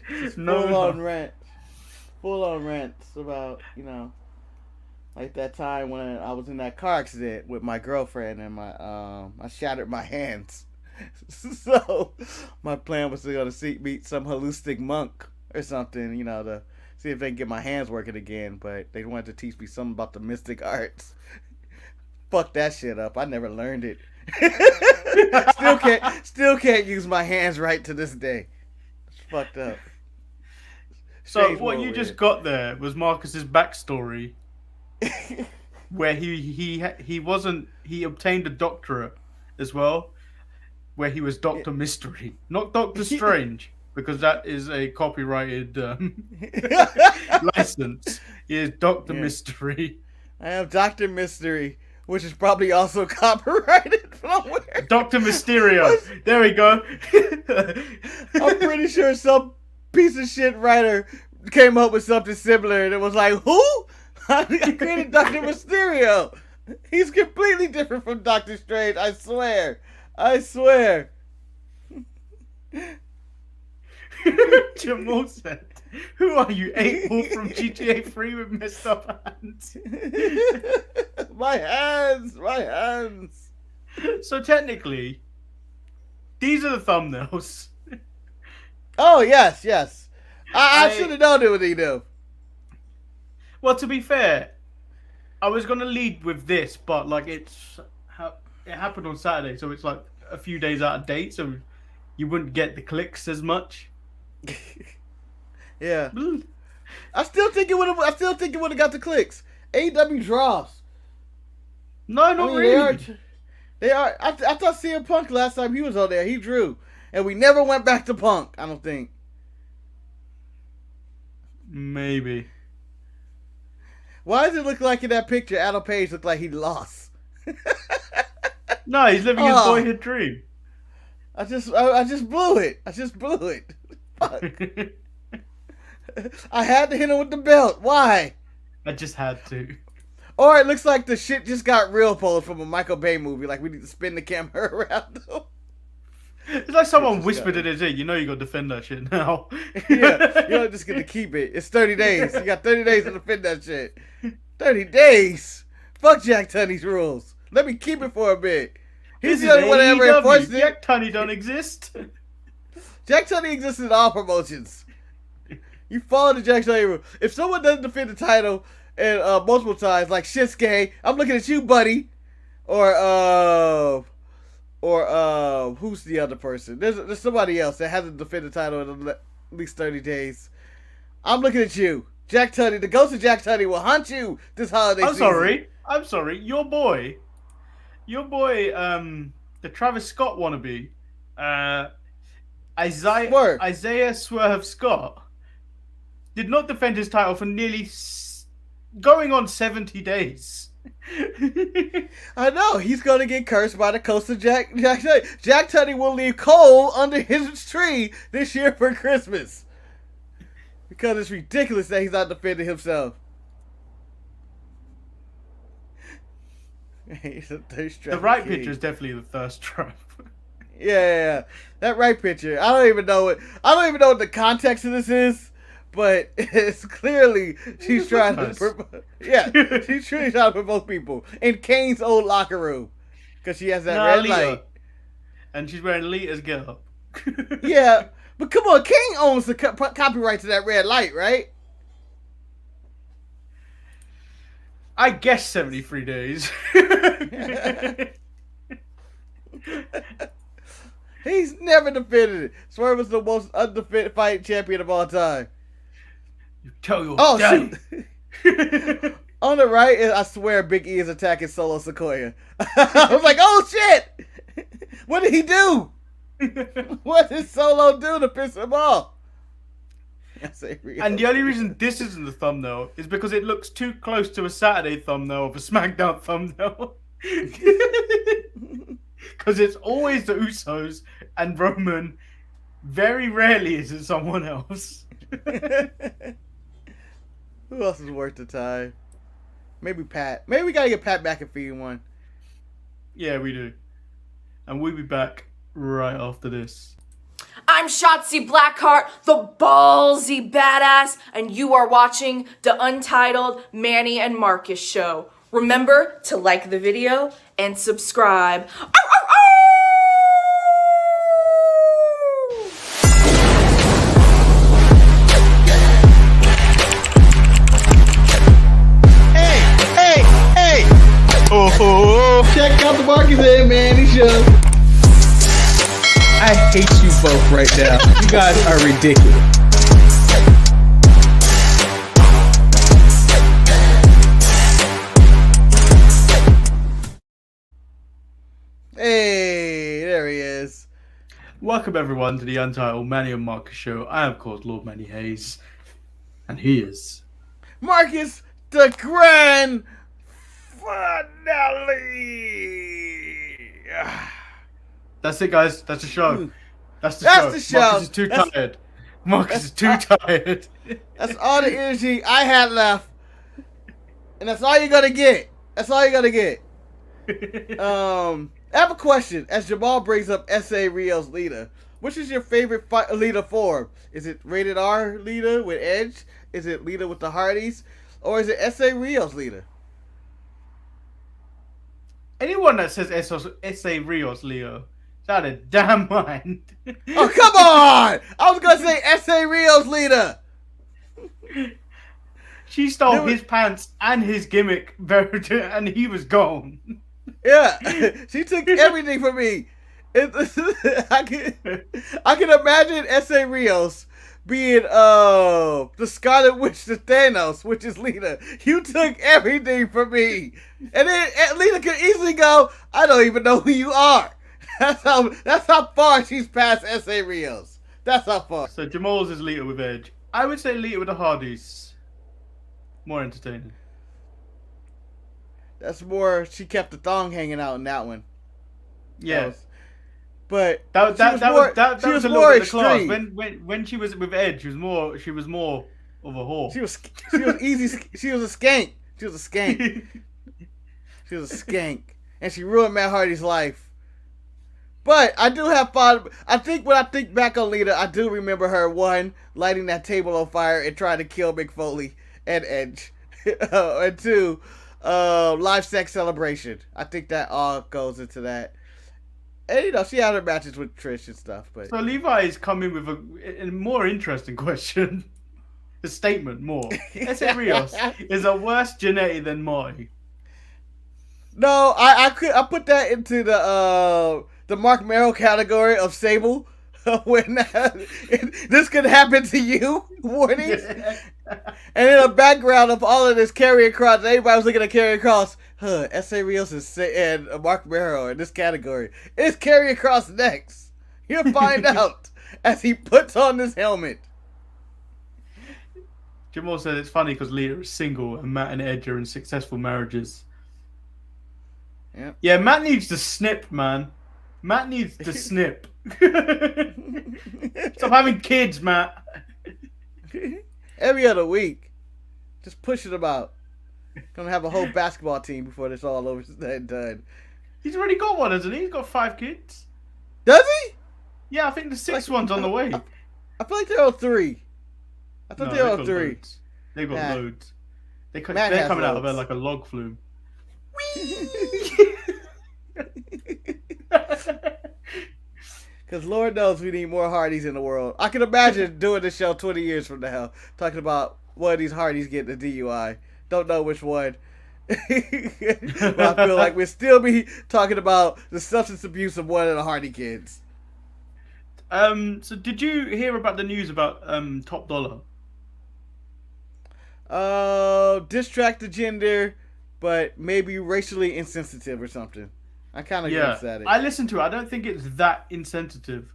Just No, full no. on rant. Full on rants about, like that time when I was in that car accident with my girlfriend and I shattered my hands. So my plan was to go to meet some holistic monk or something, to see if they can get my hands working again. But they wanted to teach me something about the mystic arts. Fuck that shit up. I never learned it. Still can't use my hands right to this day. It's fucked up. So Shay's what more you just weird. got there was Marcus's backstory, where he obtained a doctorate as well, where he was Doctor Mystery, not Doctor Strange, because that is a copyrighted license. He is Doctor Yeah. Mystery. I have Doctor Mystery, which is probably also copyrighted somewhere. Doctor Mysterio. What's- There we go. I'm pretty sure some piece of shit writer came up with something similar, and it was like, who? I created Doctor Mysterio. He's completely different from Doctor Strange. I swear. I swear. Jamal said, "Who are you, 8 Ball from GTA 3 with messed up hands?" My hands. My hands. So technically, these are the thumbnails. Oh yes, yes. I should I have known it what he knew. Well, to be fair, I was gonna lead with this, but like it happened on Saturday, so it's like a few days out of date, so you wouldn't get the clicks as much. Yeah. I still think it would have. I still think it would have got the clicks. AEW draws. No, I not mean, they are. really. They are. I thought CM Punk last time he was on there, he drew, and we never went back to Punk. I don't think. Maybe. Why does it look like in that picture Adam Page looked like he lost? No, he's living his Oh, boyhood dream. I just blew it. I just blew it. Fuck. I had to hit him with the belt. Why? I just had to. Or it looks like the shit just got real pose from a Michael Bay movie. Like we need to spin the camera around him. It's like Shit someone just whispered got. in his ear, you know you gotta defend that shit now. Yeah, you're not just gonna keep it. It's 30 days. You got 30 days to defend that shit. 30 days. Fuck Jack Tunney's rules. Let me keep it for a bit. He's This is the only one that ever enforced AEW. it. Jack Tunney don't exist. Jack Tunney exists in all promotions. You follow the Jack Tunney rule. If someone doesn't defend the title and multiple times, like Shinsuke, I'm looking at you, buddy. Or who's the other person? There's somebody else that hasn't defended the title in at least 30 days. I'm looking at you. Jack Tunney, the ghost of Jack Tunney will haunt you this holiday season. I'm sorry. The Travis Scott wannabe, Swerve. Isaiah Swerve Scott, did not defend his title for nearly going on 70 days. I know, he's going to get cursed by the ghost of Jack Tunney. Jack Tunney will leave coal under his tree this year for Christmas. Because it's ridiculous that he's not defending himself. He's a thirst trap The right king. picture is definitely the thirst trap. Yeah. That right picture. I don't even know what the context of this is, but it's clearly she's trying to she's truly trying to provoke people in Kane's old locker room because she has that red light. And she's wearing Lita's gear. Yeah, but come on, Kane owns the copyright to that red light, right? I guess 73 days. He's never defended it. Swerve was the most undefeated fight champion of all time. You tell your daddy. Shoot. On the right, I swear Big E is attacking Solo Sequoia. I was like, oh shit! What did he do? What did Solo do to piss him off? And the only reason this isn't the thumbnail is because it looks too close to a Saturday thumbnail of a SmackDown thumbnail. Because it's always the Usos and Roman. Very rarely is it someone else. Who else is worth the time? Maybe Pat. Maybe we gotta get Pat McAfee in one. Yeah, we do. And we'll be back right after this. I'm Shotzi Blackheart, the ballsy badass, and you are watching the Untitled Manny and Marcus show. Remember to like the video and subscribe. Hey! Oh, check out the Marcus and Manny show. I hate you both right now. You guys are ridiculous. Hey, there he is. Welcome everyone to the Untitled Manny and Marcus show. I am, of course, Lord Manny Hayes, and he is Marcus, the grand finale. That's it, guys. That's the show. That's the show. Marcus is too tired. Marcus is too tired. That's all the energy I had left, and that's all you're gonna get. That's all you're gonna get. I have a question. As Jamal brings up S.A. Rio's Lita, which is your favorite Lita form? Is it rated R Lita with Edge? Is it Lita with the Hardys? Or is it S.A. Rio's Lita? Anyone that says S.A. Rios Leo is out of damn mind. Oh, come on! I was going to say S.A. Rio's Lita. She stole his pants and his gimmick, and he was gone. Yeah, she took everything from me. I can imagine S.A. Rios being the Scarlet Witch to Thanos, which is Lita. You took everything from me. And then Lita could easily go, I don't even know who you are. That's how far she's past S.A. Rios. That's how far. So Jamal's is Lita with Edge. I would say Lita with the Hardys. More entertaining. That's more, she kept the thong hanging out in that one. Yeah. But that was a little bit of class. When she was with Edge, she was more of a whore. She was easy. She was a skank. She was a skank. She was a skank, and she ruined Matt Hardy's life. But I do have fun. I think when I think back on Lita, I do remember her lighting that table on fire and trying to kill Mick Foley and Edge, and two, live sex celebration. I think that all goes into that. And she had her matches with Trish and stuff. But so Levi is coming with a more interesting question. A statement more. S.A. Rios is a worse Jannetty than Marty. No, I put that into the Mark Merrill category of Sable. When this could happen to you, warnings. And in the background of all of this Karrion Kross, everybody was looking at Karrion Kross. S.A. Rios and Mark Merrill in this category. It's Karrion Kross next. You'll find out as he puts on this helmet. Jamal said it's funny because Lita is single and Matt and Edge are in successful marriages. Yep. Yeah, Matt needs to snip, man. Matt needs to snip. Stop having kids, Matt. Every other week. Just pushing them out. Gonna have a whole basketball team before this all over and done. He's already got one, hasn't he? He's got 5 kids. Does he? Yeah, I think the 6th one's on the way. I feel like they're on 3. I thought they were on 3. Loads. They've got loads. They're coming out of there like a log flume. Because Lord knows we need more Hardys in the world. I can imagine doing this show 20 years from now, talking about one of these Hardys getting a DUI. Don't know which one. But I feel like we'll still be talking about the substance abuse of one of the Hardy kids. So did you hear about the news about Top Dollar? Distract the gender, but maybe racially insensitive or something. I kind of guessed at it. I listened to it. I don't think it's that insensitive.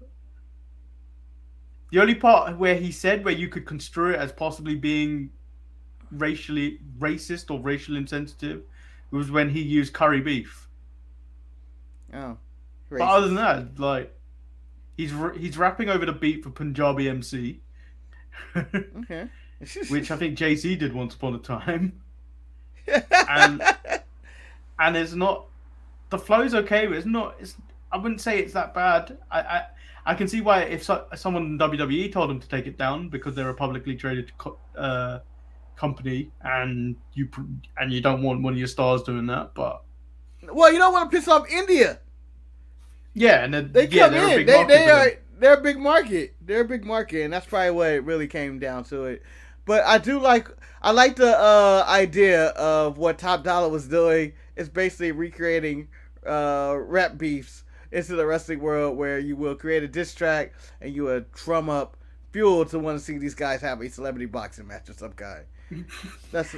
The only part where he said where you could construe it as possibly being racially racist or racially insensitive was when he used curry beef. Oh, racist. But other than that, like he's rapping over the beat for Punjabi MC. Okay. Which I think JC did once upon a time. and it's not, the flow's okay, but it's not. I wouldn't say it's that bad. I can see why if someone in WWE told them to take it down because they're a publicly traded company, and you don't want one of your stars doing that. But well, you don't want to piss off India. Yeah, and they come in. They're a big market. They're a big market, and that's probably what it really came down to it. But I like the idea of what Top Dollar was doing. It's basically recreating rap beefs into the wrestling world, where you will create a diss track and you will drum up fuel to want to see these guys have a celebrity boxing match of some kind. That's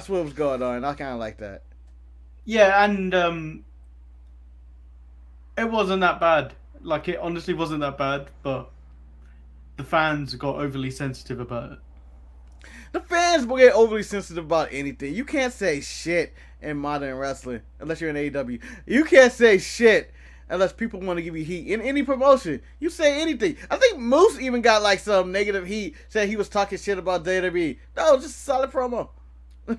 what was going on. I kind of like that. Yeah, and it wasn't that bad. Like, it honestly wasn't that bad, but the fans got overly sensitive about it. The fans will get overly sensitive about anything. You can't say shit in modern wrestling unless you're in AEW. You can't say shit unless people want to give you heat in any promotion. You say anything. I think Moose even got like some negative heat, saying he was talking shit about WWE. No, just a solid promo.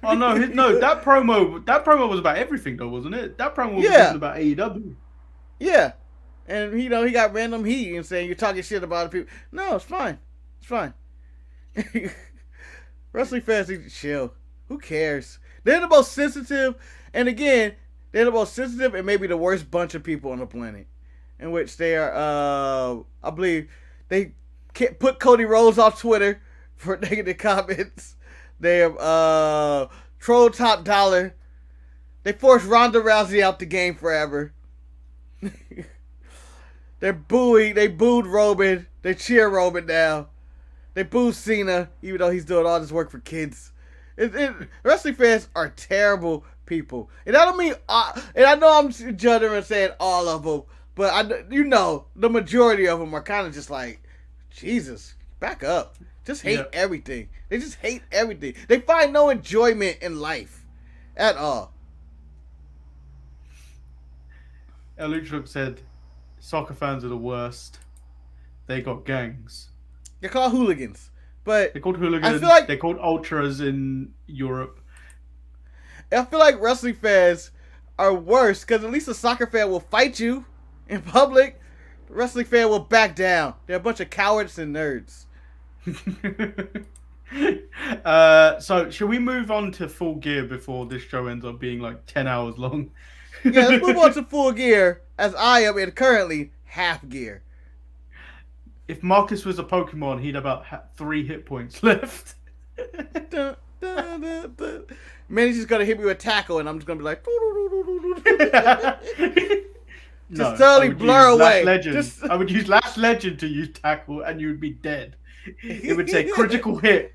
Oh no, that promo was about everything though, wasn't it? That promo was about AEW. Yeah, and he got random heat and saying you're talking shit about people. No, it's fine. It's fine. Wrestling fans need to chill. Who cares? They're the most sensitive, and again, they're the most sensitive and maybe the worst bunch of people on the planet, in which they are, I believe, they can't put Cody Rhodes off Twitter for negative comments. They have trolled Top Dollar. They forced Ronda Rousey out the game forever. They booed Roman. They cheer Roman now. They boo Cena, even though he's doing all this work for kids. Wrestling fans are terrible people, and I don't mean. And I know I'm judging and saying all of them, but the majority of them are kind of just like, Jesus, back up. Just hate everything. They just hate everything. They find no enjoyment in life at all. El Luchador said, "Soccer fans are the worst. They got gangs. They're called hooligans, but they're called hooligans. I feel like they're called ultras in Europe. I feel like wrestling fans are worse because at least a soccer fan will fight you in public. The wrestling fan will back down. They're a bunch of cowards and nerds." So should we move on to Full Gear before this show ends up being like 10 hours long? Yeah, let's move on to Full Gear, as I am in currently half gear. If Marcus was a Pokemon, he'd about 3 hit points left. Manny's just gonna hit me with a tackle, and I'm just gonna be like, just totally blur away. I would use Last Legend to use tackle, and you would be dead. It would say critical hit.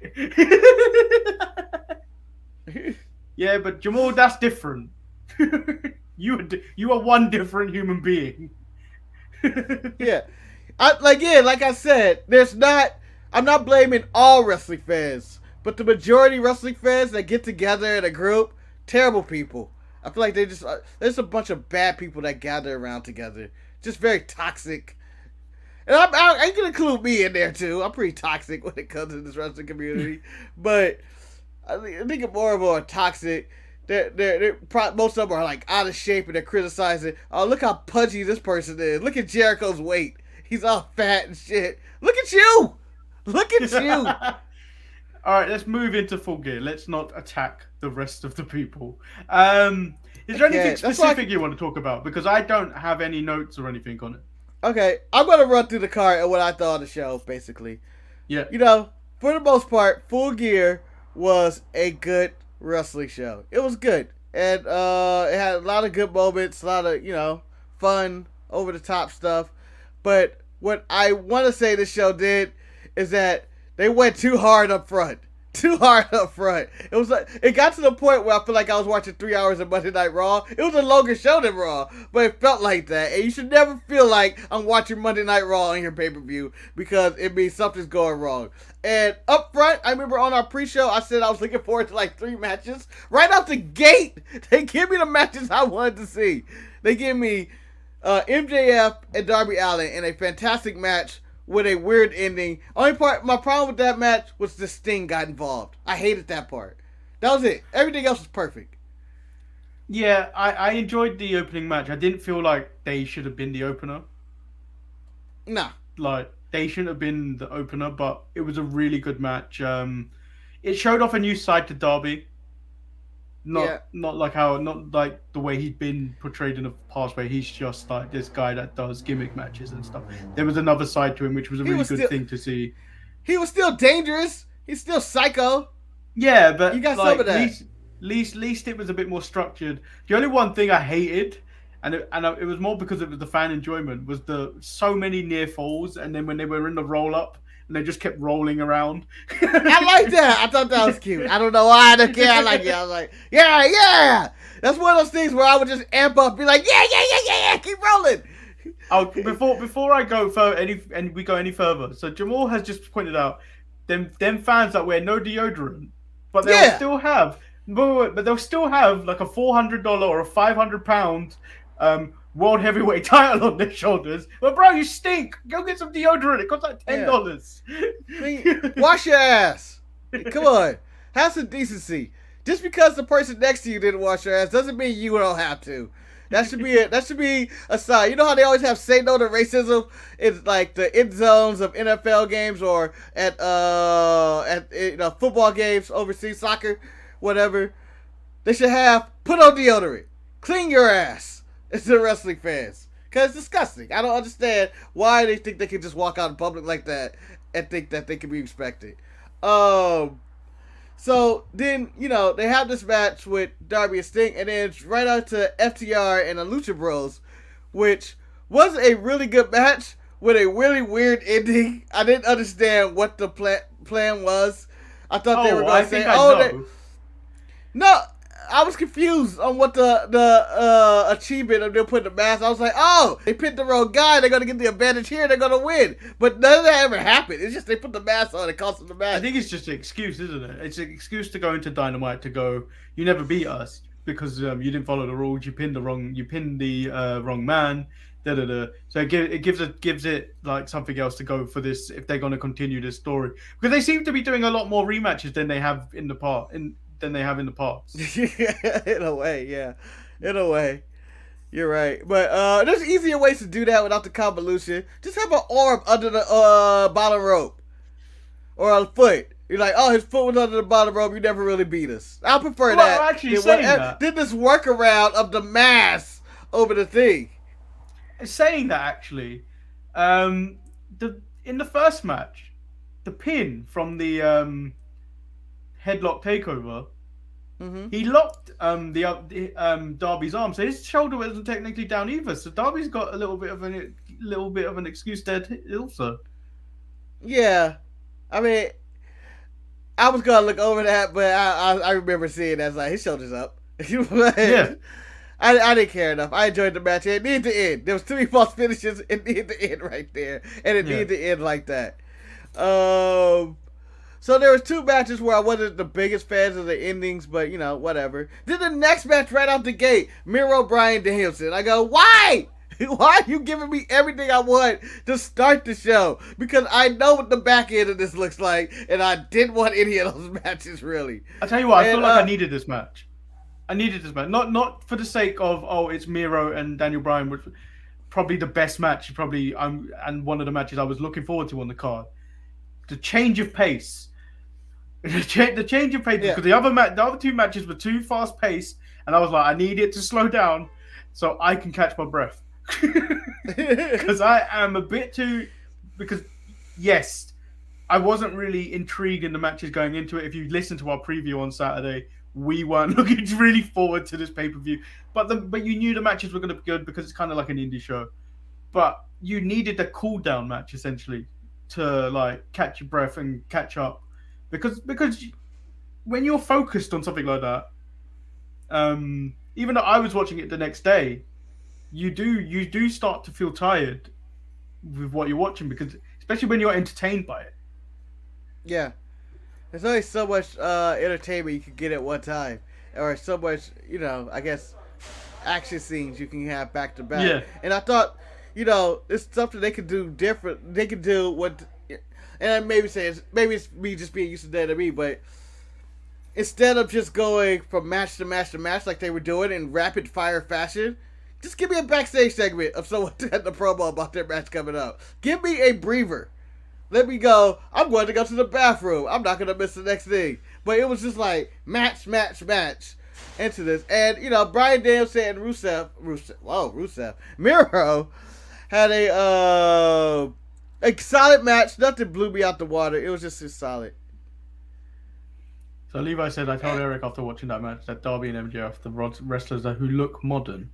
Yeah, but Jamal, that's different. You are one different human being. Yeah. Like I said, I'm not blaming all wrestling fans, but the majority wrestling fans that get together in a group, terrible people. I feel like there's a bunch of bad people that gather around together. Just very toxic. And I can include me in there too. I'm pretty toxic when it comes to this wrestling community. But I think more of them are toxic. Most of them are like out of shape and they're criticizing. Oh, look how pudgy this person is. Look at Jericho's weight. He's all fat and shit. Look at you. Look at you. All right, let's move into Full Gear. Let's not attack the rest of the people. Is there anything specific you want to talk about? Because I don't have any notes or anything on it. Okay, I'm going to run through the card and what I thought of the show, basically. Yeah. For the most part, Full Gear was a good wrestling show. It was good. And it had a lot of good moments, a lot of, fun, over-the-top stuff. But what I want to say this show did is that they went too hard up front. Too hard up front. It was like, it got to the point where I feel like I was watching 3 hours of Monday Night Raw. It was a longer show than Raw, but it felt like that. And you should never feel like I'm watching Monday Night Raw on your pay-per-view because it means something's going wrong. And up front, I remember on our pre-show, I said I was looking forward to like 3 matches. Right out the gate, they give me the matches I wanted to see. They give me MJF and Darby Allin in a fantastic match with a weird ending. My problem with that match was the Sting got involved. I hated that part. That was it. Everything else was perfect. Yeah, I enjoyed the opening match. I didn't feel like they should have been the opener. Nah, like they shouldn't have been the opener, but it was a really good match. It showed off a new side to Darby. Not like the way he'd been portrayed in the past, where he's just like this guy that does gimmick matches and stuff. There was another side to him, which was a really good thing to see. He was still dangerous. He's still psycho. Yeah, but you got like, some of that. Least it was a bit more structured. The only one thing I hated, and it was more because it was the fan enjoyment, was the so many near falls, and then when they were in the roll up. And they just kept rolling around. I like that. I thought that was cute. I don't know why I don't care. I like it. I was like, yeah. That's one of those things where I would just amp up, be like, yeah. Keep rolling. Oh, before I go we go any further. So Jamal has just pointed out them fans that wear no deodorant, but they'll still have, but they'll still have like a $400 or a £500 world heavyweight title on their shoulders. But bro, you stink. Go get some deodorant. It costs like $10. Yeah. Wash your ass. Come on. Have some decency. Just because the person next to you didn't wash your ass doesn't mean you don't have to. That should be it. That should be a sign. You know how they always have say no to racism in like the end zones of NFL games or at football games, overseas soccer, whatever. They should have put on deodorant. Clean your ass. It's the wrestling fans. Because it's disgusting. I don't understand why they think they can just walk out in public like that and think that they can be respected. So then, they have this match with Darby and Sting, and then it's right out to FTR and the Lucha Bros, which was a really good match with a really weird ending. I didn't understand what the plan was. I thought they were going to say, no. I was confused on what the achievement of them putting the mask. I was like, they picked the wrong guy. They're going to get the advantage here. They're going to win. But none of that ever happened. It's just they put the mask on. It cost them the match. I think it's just an excuse, isn't it? It's an excuse to go into Dynamite to go, you never beat us because you didn't follow the rules. You pinned the wrong man. So it gives it like something else to go for this if they're going to continue this story, because they seem to be doing a lot more rematches than they have in the past. Than they have in the past. In a way, yeah. In a way. You're right. But there's easier ways to do that without the convolution. Just have an arm under the bottom rope. Or a foot. You're like, his foot was under the bottom rope. You never really beat us. I prefer that. Actually, saying that. Did this workaround of the mask over the thing. Saying that, actually, in the first match, the pin from the headlock takeover, he locked Darby's arm, so his shoulder wasn't technically down either. So Darby's got a little bit of an excuse there also. Yeah, I mean, I was gonna look over that, but I remember seeing that. I was like, his shoulder's up. Yeah. I didn't care enough. I enjoyed the match. It needed to end. There was 3 false finishes. It needed to end right there, and it needed to end like that. So there was 2 matches where I wasn't the biggest fans of the endings, but whatever. Then the next match right out the gate, Miro, Bryan Danielson. I go, why? Why are you giving me everything I want to start the show? Because I know what the back end of this looks like, and I didn't want any of those matches really. I tell you what, I feel like I needed this match. Not for the sake of it's Miro and Daniel Bryan, which was probably the best match, and one of the matches I was looking forward to on the card. The change of pace. The change of pace, because the other 2 matches were too fast paced, and I was like, I need it to slow down so I can catch my breath. Because I am a bit too. Because yes, I wasn't really intrigued in the matches going into it. If you listen to our preview on Saturday, we weren't looking really forward to this pay-per-view. But you knew the matches were going to be good because it's kind of like an indie show. But you needed a cool-down match essentially to like catch your breath and catch up. Because when you're focused on something like that, even though I was watching it the next day, you do start to feel tired with what you're watching, because especially when you're entertained by it. Yeah, there's only so much entertainment you can get at one time, or so much I guess action scenes you can have back to back. Yeah. And I thought it's something they could do different. They could do what. And maybe it's me just being used to WWE, but instead of just going from match to match to match like they were doing in rapid fire fashion, Just give me a backstage segment of someone had the promo about their match coming up. Give me a breather. Let me go. I'm going to go to the bathroom. I'm not going to miss the next thing. But it was just like match into this. And, you know, Bryan Danielson and Rusev. Miro had a solid match. Nothing blew me out the water. It was just solid. So Levi said, I told Eric after watching that match that Darby and MJF, the wrestlers who look modern.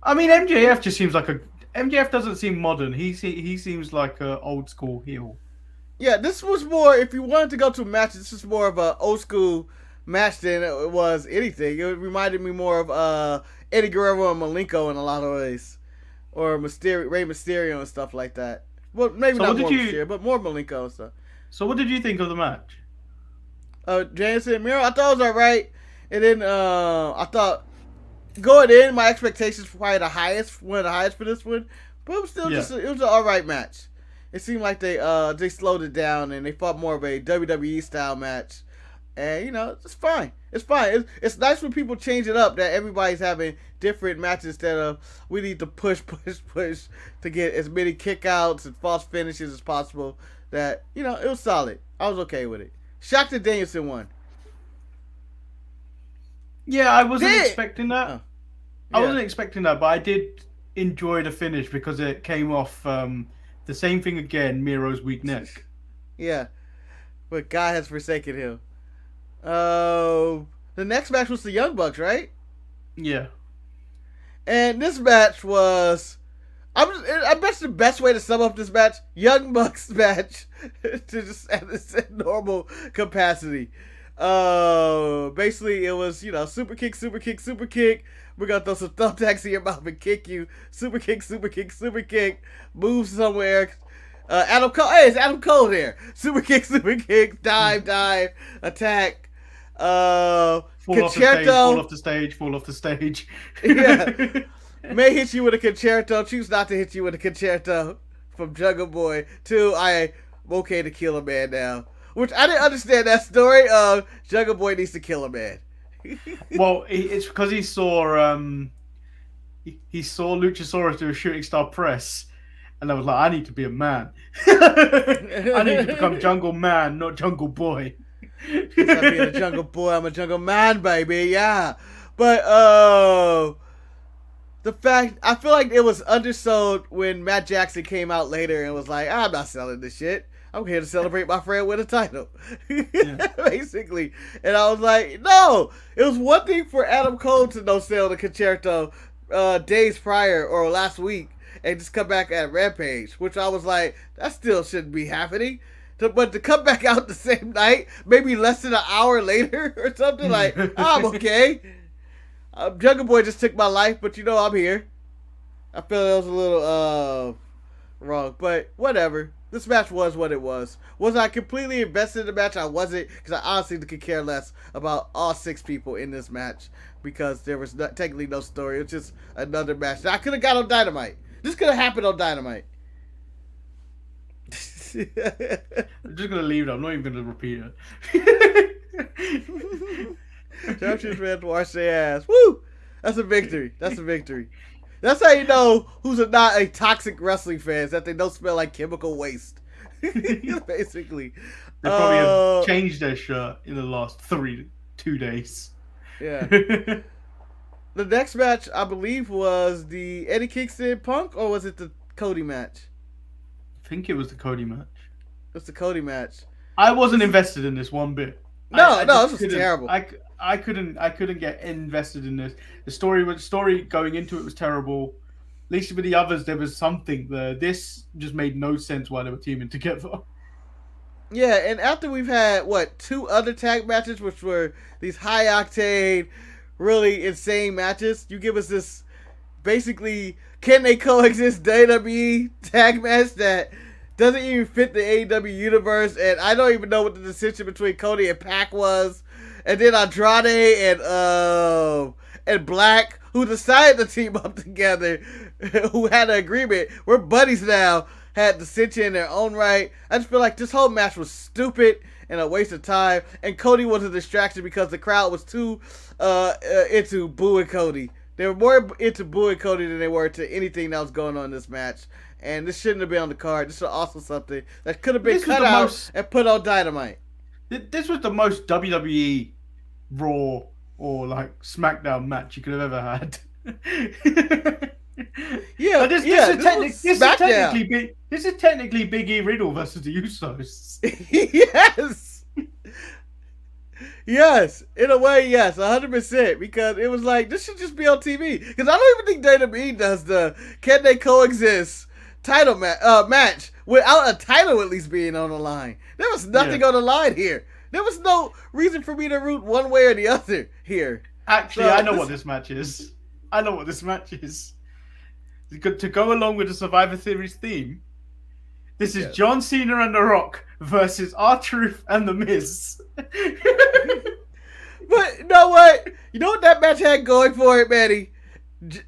I mean, MJF just seems like MJF doesn't seem modern. He seems like an old school heel. Yeah, this was more, if you wanted to go to a match, this was more of an old school match than it was anything. It reminded me more of Eddie Guerrero and Malenko in a lot of ways. Or Rey Mysterio and stuff like that. Well, maybe not more Mysterio, but more Malenko and stuff. So what did you think of the match? James and Miro, I thought it was alright. And then I thought going in, my expectations were probably one of the highest for this one. But it was still it was an alright match. It seemed like they slowed it down and they fought more of a WWE style match. And, you know, it's fine. It's fine. It's nice when people change it up, that everybody's having different matches instead of we need to push to get as many kickouts and false finishes as possible. That, you know, it was solid. I was okay with it. Shocked that Danielson won. Yeah, I wasn't expecting that. Oh. I wasn't expecting that, but I did enjoy the finish because it came off the same thing again, Miro's weak neck. Yeah. But God has forsaken him. The next match was the Young Bucks, right? Yeah. And this match was... I bet the best way to sum up this match, Young Bucks match, to just at its normal capacity. Basically, it was, you know, super kick. We're going to throw some thumbtacks in your mouth and kick you. Super kick. Move somewhere. Adam Cole. Hey, it's Adam Cole there. Super kick. Dive. Attack. Fall off the stage. Yeah. May hit you with a concerto. Choose not to hit you with a concerto. From Jungle Boy to I'm okay to kill a man now. Which I didn't understand that story of Jungle Boy needs to kill a man. Well, it's because he saw Luchasaurus do a shooting star press, and I was like, I need to be a man. I need to become Jungle Man, not Jungle Boy. Instead of being a Jungle Boy, I'm a Jungle Man, baby. Yeah, but the fact, I feel like it was undersold when Matt Jackson came out later and was like, I'm not selling this shit. I'm here to celebrate my friend with a title. Yeah. Basically. And I was like, no. It was one thing for Adam Cole to no sell the concerto days prior or last week and just come back at Rampage, which I was like, that still shouldn't be happening. But to come back out the same night, maybe less than an hour later or something, like, I'm okay. Jungle Boy just took my life, but you know I'm here. I feel it was a little wrong, but whatever. This match was what it was. Was I completely invested in the match? I wasn't, because I honestly could care less about all 6 people in this match because there was technically no story. It was just another match that I could have got on Dynamite. This could have happened on Dynamite. I'm just going to leave it. I'm not even going to repeat it. Champions fans wash their ass. Woo! That's a victory. That's how you know who's not a toxic wrestling fan, is that they don't smell like chemical waste. Basically. They probably have changed their shirt in the last 2 days. Yeah. The next match, I believe, was the Eddie Kingston Punk, or was it the Cody match? I think it was the Cody match. It was the Cody match. I wasn't invested in this one bit. No, this was terrible. I couldn't get invested in this. The story going into it was terrible. At least with the others, there was something there. This just made no sense why they were teaming together. Yeah, and after we've had 2 other tag matches, which were these high octane, really insane matches, you give us this basically can they coexist WWE tag match that doesn't even fit the AEW universe, and I don't even know what the decision between Cody and Pac was. And then Andrade and Black, who decided to team up together, who had an agreement. We're buddies now, had dissension in their own right. I just feel like this whole match was stupid and a waste of time. And Cody was a distraction because the crowd was too into booing Cody They were more into booing Cody than they were to anything that was going on in this match. And this shouldn't have been on the card. This was also something that could have been cut out and put on Dynamite. This was the most WWE Raw or like SmackDown match you could have ever had. Yeah, this is technically Big E Riddle versus the Usos. Yes. Yes, in a way, yes, 100%. Because it was like, this should just be on TV. Because I don't even think WWE does the can they coexist title match without a title at least being on the line. There was nothing on the line here. There was no reason for me to root one way or the other here. Actually, I know what this match is. To go along with the Survivor Series theme, this is John Cena and The Rock versus R-Truth and The Miz. But you know what? You know what that match had going for it, Manny?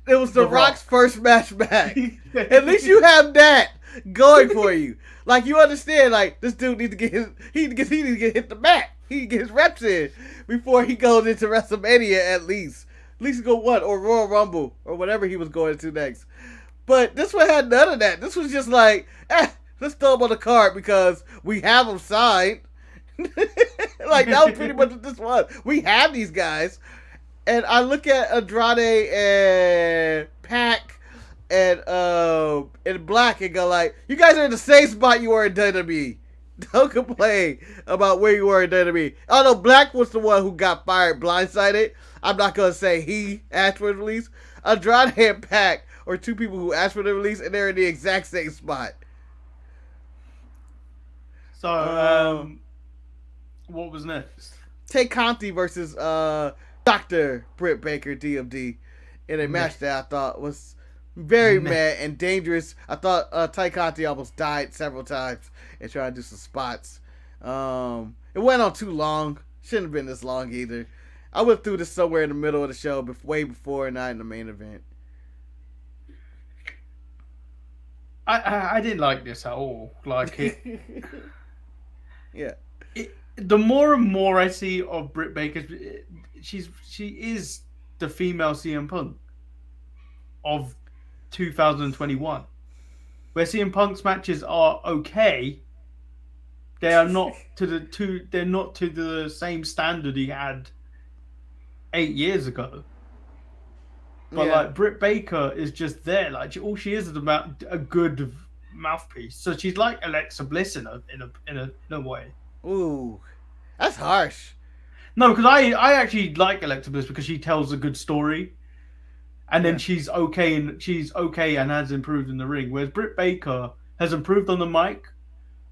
It was The Rock's first match back. At least you have that going for you. Like, you understand, like, this dude needs to get he needs to get hit the mat. He needs to get his reps in before he goes into WrestleMania at least. At least go what? Or Royal Rumble or whatever he was going to next. But this one had none of that. This was just like, let's throw him on the card because we have him signed. Like, that was pretty much what this was. We have these guys. And I look at Andrade and Pac and Black and go like, you guys are in the same spot you were in WWE. Don't complain about where you were in WWE. Although Black was the one who got fired blindsided. I'm not going to say he asked for the release. Andrade and Pac are two people who asked for the release, and they're in the exact same spot. So, what was next? Tay Conti versus Dr. Britt Baker, DMD, in a match that I thought was very mad and dangerous. I thought Tay Conti almost died several times and trying to do some spots. It went on too long. Shouldn't have been this long either. I would have threw this somewhere in the middle of the show, way before, not in the main event. I didn't like this at all. Like it. Yeah. The more and more I see of Britt Baker, she is the female CM Punk of 2021. Where CM Punk's matches are okay, they are not to the same standard he had 8 years ago. But like Britt Baker is just there, like all she is about a good mouthpiece. So she's like Alexa Bliss in a way. Ooh, that's harsh. No, because I actually like Alexa Bliss because she tells a good story, and then she's okay and has improved in the ring. Whereas Britt Baker has improved on the mic,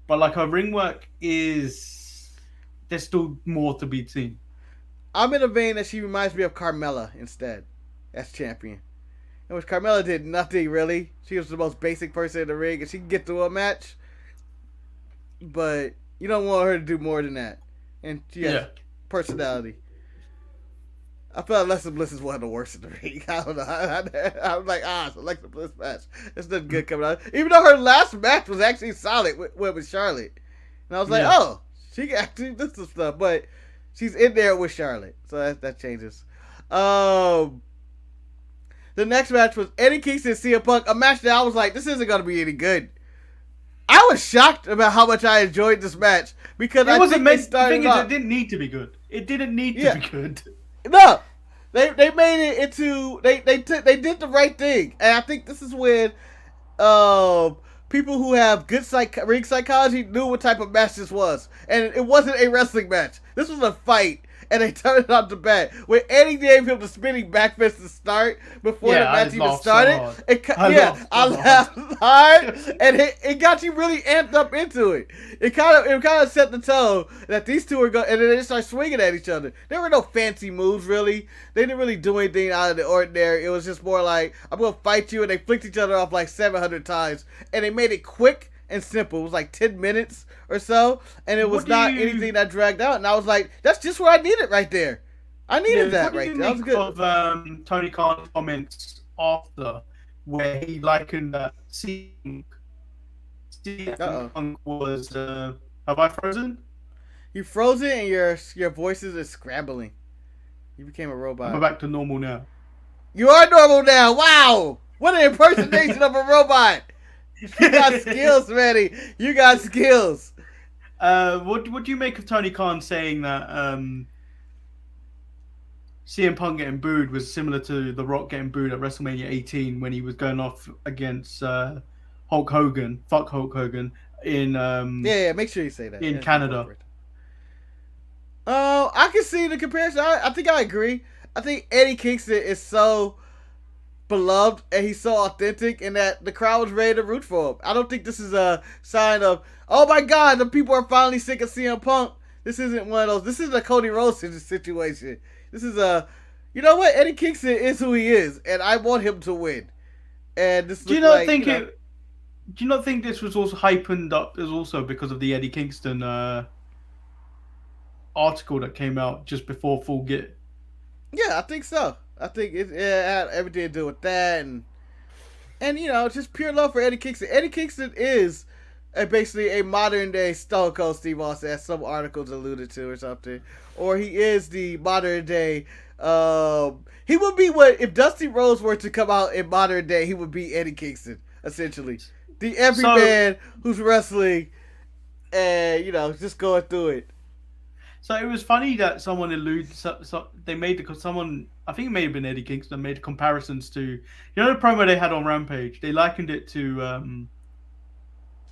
but like her ring work there's still more to be seen. I'm in a vein that she reminds me of Carmella instead as champion. In which Carmella did nothing really. She was the most basic person in the ring, and she can get through a match, but you don't want her to do more than that. And she has personality. I felt Alexa Bliss is one of the worst in the ring. I don't know. I was like, it's Alexa Bliss match. It's nothing good coming out. Even though her last match was actually solid with Charlotte. And I was like, she can actually do some stuff. But she's in there with Charlotte. So that changes. The next match was Eddie Kingston and CM Punk. A match that I was like, this isn't going to be any good. I was shocked about how much I enjoyed this match. Because it wasn't meant. The thing is, it didn't need to be good. It didn't need to be good. No, they made it into they did the right thing, and I think this is when people who have good ring psychology knew what type of match this was, and it wasn't a wrestling match. This was a fight, and they turned it out the bat. When Eddie gave him the spinning back fist to start before the match even started, I laughed hard, and it got you really amped up into it. It kind of set the tone that these two were going, and then they start swinging at each other. There were no fancy moves really. They didn't really do anything out of the ordinary. It was just more like, I'm gonna fight you, and they flicked each other off like 700 times, and they made it quick and simple. It was like 10 minutes or so, and it was not anything that dragged out. And I was like, that's just what I needed right there. I needed that right there. That was good. Of Tony Khan's comments after, where he likened that CM Punk was, have I frozen? You frozen, and your voices are scrambling. You became a robot. I'm back to normal now. You are normal now. Wow. What an impersonation of a robot. You got skills, Manny. You got skills. What do you make of Tony Khan saying that CM Punk getting booed was similar to The Rock getting booed at WrestleMania 18 when he was going off against Hulk Hogan, fuck Hulk Hogan, in yeah, make sure you say that. in Canada. I can see the comparison. I think I agree. I think Eddie Kingston is so beloved and he's so authentic and that the crowd was ready to root for him. I don't think this is a sign of, oh my God, the people are finally sick of CM Punk. This isn't one of those. This isn't a Cody Rhodes situation. This is a, you know what? Eddie Kingston is who he is, and I want him to win. And this. Do you not think it? Do you not think this was also hypened up as also because of the Eddie Kingston article that came out just before Full Gear? Yeah, I think so. I think it had everything to do with that, and you know, just pure love for Eddie Kingston. Eddie Kingston is basically a modern day Stone Cold Steve Austin, as some articles alluded to or something, or he is the modern day. He would be what if Dusty Rhodes were to come out in modern day. He would be Eddie Kingston, essentially, the everyman who's wrestling, and you know, just going through it. So it was funny that someone someone, I think it may have been Eddie Kingston, made comparisons to, you know, the promo they had on Rampage. They likened it to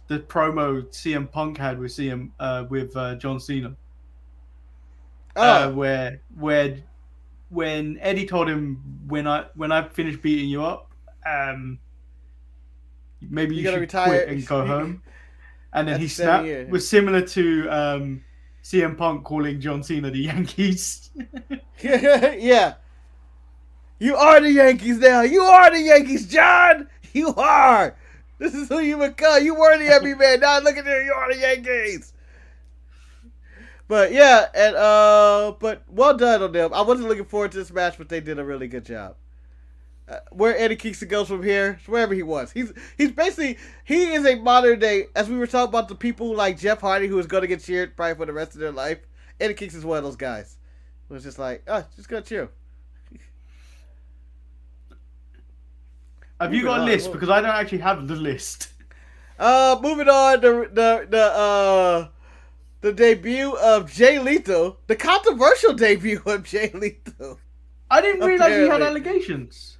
the promo CM Punk had with John Cena. Where when Eddie told him, when I finish beating you up, maybe you should retire. Quit and go home. And then he snapped. It was similar to CM Punk calling John Cena the Yankees. Yeah. You are the Yankees now. You are the Yankees, John. You are. This is who you become. You were the everyman. Now look at you. You are the Yankees. But yeah, and but well done on them. I wasn't looking forward to this match, but they did a really good job. Where Eddie Kingston goes from here, wherever he was, he's basically, he is a modern day, as we were talking about the people like Jeff Hardy who is going to get cheered probably for the rest of their life. Eddie Kingston's one of those guys. It was just like, just gonna cheer. Have you got a list? Because I don't actually have the list. Moving on, the debut of Jay Lethal, the controversial debut of Jay Lethal. I didn't realize he had allegations.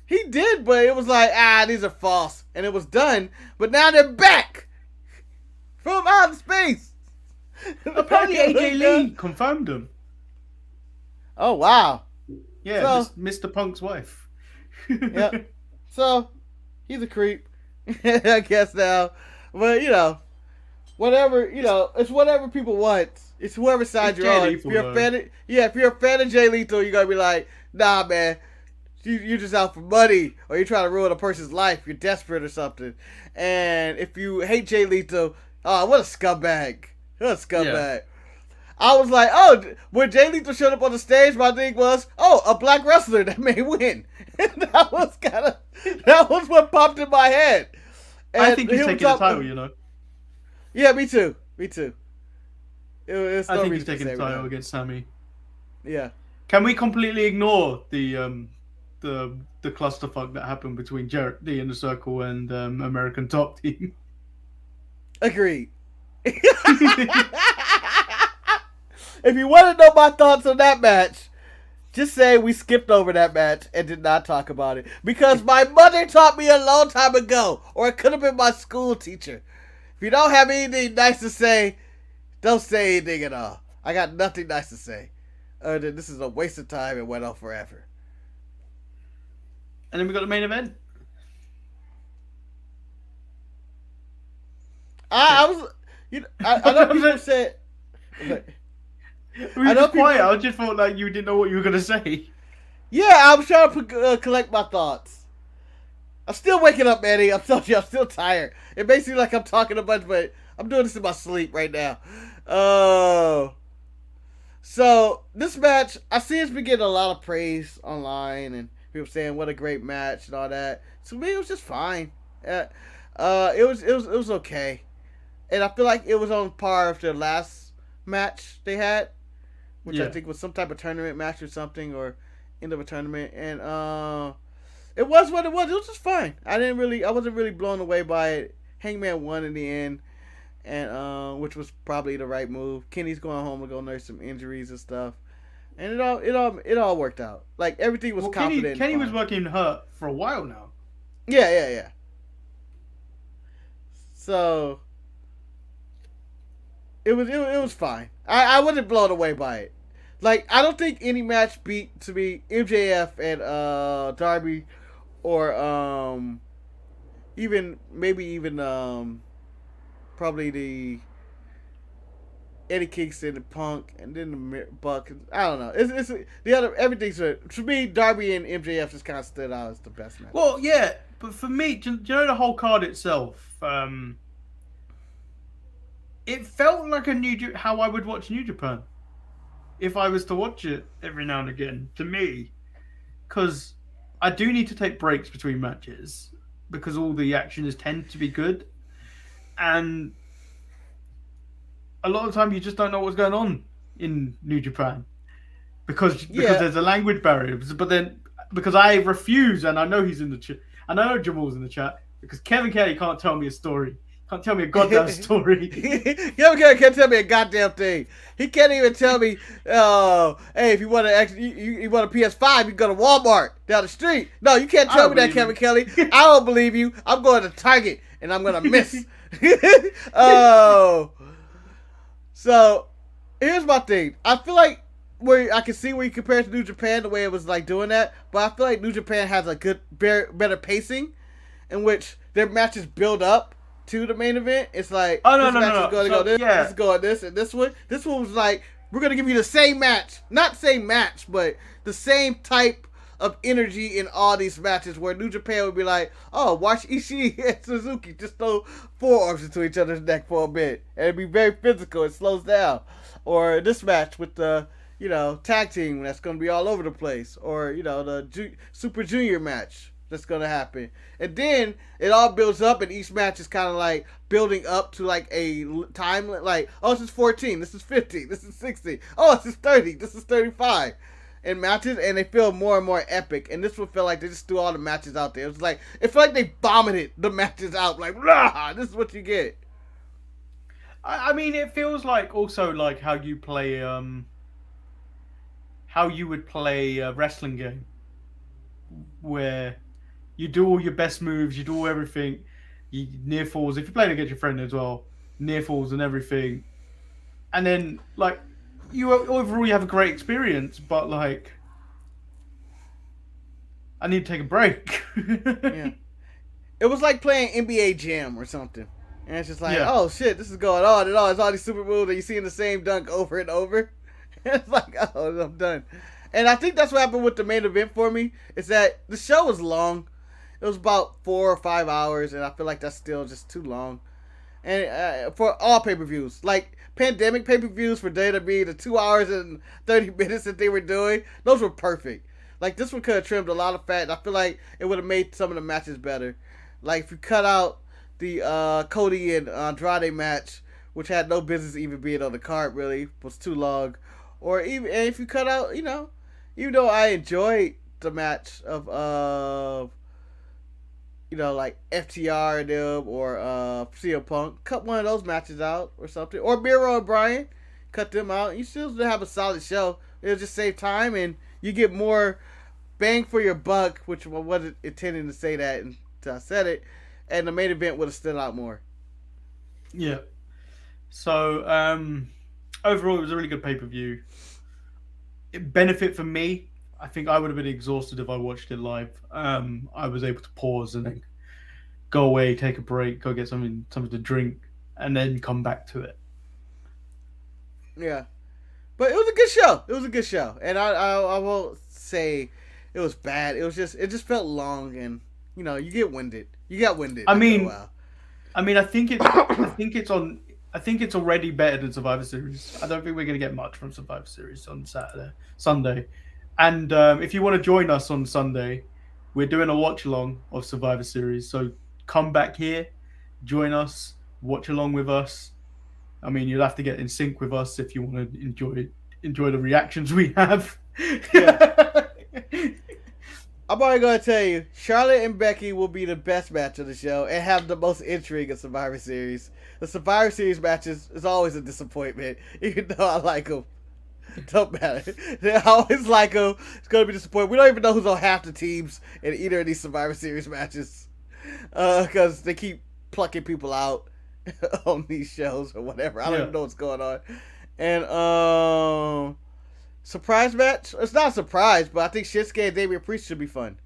He did, but it was like, these are false. And it was done. But now they're back from outer space. Apparently AJ Lee confirmed them. Oh, wow. Yeah, so, Mr. Punk's wife. Yeah. So, he's a creep, I guess now. But, you know, whatever, you know, it's whatever people want. It's whoever side you're on. If you're a fan of Jay Lethal, you're going to be like, nah, man. You're just out for money, or you're trying to ruin a person's life. You're desperate or something. And if you hate Jay Lethal, what a scumbag. What a scumbag. Yeah. I was like, when Jay Lethal showed up on the stage, my thing was, a black wrestler that may win. And that was what popped in my head. And I think he's taking the title, you know. Yeah, me too. I think he's taking the title against Sammy. Yeah. Can we completely ignore the clusterfuck that happened between Jarrett the Inner Circle and American Top Team? Agreed. If you want to know my thoughts on that match, just say we skipped over that match and did not talk about it. Because my mother taught me a long time ago, or it could have been my school teacher. If you don't have anything nice to say, don't say anything at all. I got nothing nice to say. Other than this is a waste of time and went on forever. And then we got the main event. I know people said. I know quiet. I just felt like you didn't know what you were gonna say. Yeah, I was trying to collect my thoughts. I'm still waking up, Manny. I'm telling you, I'm still tired. It makes me like I'm talking a bunch, but I'm doing this in my sleep right now. So this match, I see it's been getting a lot of praise online and people saying what a great match and all that. To me, it was just fine. It was okay, and I feel like it was on par with their last match they had, which I think was some type of tournament match or something, end of a tournament, and it was what it was. It was just fine. I wasn't really blown away by it. Hangman won in the end, and which was probably the right move. Kenny's going home to go nurse some injuries and stuff, and it all worked out. Like everything was confident. Kenny was working hurt for a while now. Yeah. So it was fine. I wasn't blown away by it. Like I don't think any match beat to me MJF and Darby, or even probably the Eddie Kingston and Punk, and then the Buck. I don't know. It's the other everything's to me. Darby and MJF just kind of stood out as the best match. Well, yeah, but for me, do you know the whole card itself? It felt like how I would watch New Japan if I was to watch it every now and again. To me, because I do need to take breaks between matches because all the action tend to be good, and a lot of the time you just don't know what's going on in New Japan because there's a language barrier. But then because I refuse, and I know he's in the chat, I know Jamal's in the chat, because Kevin Kelly can't tell me a story. Can't tell me a goddamn story. Kevin Kelly can't tell me a goddamn thing. He can't even tell me, hey, if you want you want a PS5, you can go to Walmart down the street. No, you can't tell me that, Kevin Kelly. I don't believe you. I'm going to Target, and I'm going to miss. So, here's my thing. I feel like I can see where you compare it to New Japan, the way it was like doing that, but I feel like New Japan has a better pacing, in which their matches build up to the main event. It's like, this match is going to go this, this is going this, and this one. This one was like, we're going to give you the same match. Not same match, but the same type of energy in all these matches, where New Japan would be like, oh, watch Ishii and Suzuki just throw forearms into each other's neck for a bit, and it'd be very physical. It slows down. Or this match with the tag team that's going to be all over the place, or the Super Junior match that's going to happen, and then it all builds up, and each match is kind of like building up to like a time, like, oh, this is 14, this is 15, this is 60, oh, this is 30, this is 35. In matches, and they feel more and more epic. And this one felt like they just threw all the matches out there. It was like, it felt like they vomited the matches out. Like, rah, this is what you get. I mean, it feels like also like how you play, how you would play a wrestling game, where you do all your best moves, you do everything, you near falls. If you're playing against your friend as well, near falls and everything, and then like, overall you have a great experience, but like, I need to take a break. Yeah. It was like playing NBA Jam or something. And it's just like, oh shit, this is going on and on. It's all these super moves that you see in the same dunk over and over. It's like, oh, I'm done. And I think that's what happened with the main event for me, is that the show was long. It was about 4 or 5 hours, and I feel like that's still just too long. And for all pay-per-views, like pandemic pay-per-views for WWE, the 2 hours and 30 minutes that they were doing, those were perfect. Like, this one could have trimmed a lot of fat, and I feel like it would have made some of the matches better. Like, if you cut out the Cody and Andrade match, which had no business even being on the card, really, was too long. Or even if you cut out, even though I enjoyed the match of like FTR and them, or CM Punk, cut one of those matches out or something. Or Miro and Bryan, cut them out. You still have a solid show. It'll just save time, and you get more bang for your buck, which I wasn't intending to say that until I said it, and the main event would have stood out more. Yeah. So, overall, it was a really good pay-per-view. Benefit for me, I think I would have been exhausted if I watched it live. I was able to pause and then go away, take a break, go get something to drink, and then come back to it. Yeah. But it was a good show. It was a good show. And I won't say it was bad. It just felt long, and you get winded. You got winded. I mean, I think it's already better than Survivor Series. I don't think we're going to get much from Survivor Series on Sunday. And if you want to join us on Sunday, we're doing a watch along of Survivor Series. So come back here, join us, watch along with us. I mean, you'll have to get in sync with us if you want to enjoy the reactions we have. Yeah. I'm already gonna tell you, Charlotte and Becky will be the best match of the show and have the most intrigue in Survivor Series. The Survivor Series matches is always a disappointment, even though I like them. Don't matter. They always like them. It's gonna be disappointing. We don't even know who's on half the teams in either of these Survivor Series matches, because they keep plucking people out on these shows or whatever. I don't even know what's going on. And surprise match? It's not a surprise, but I think Shinsuke and Damian Priest should be fun.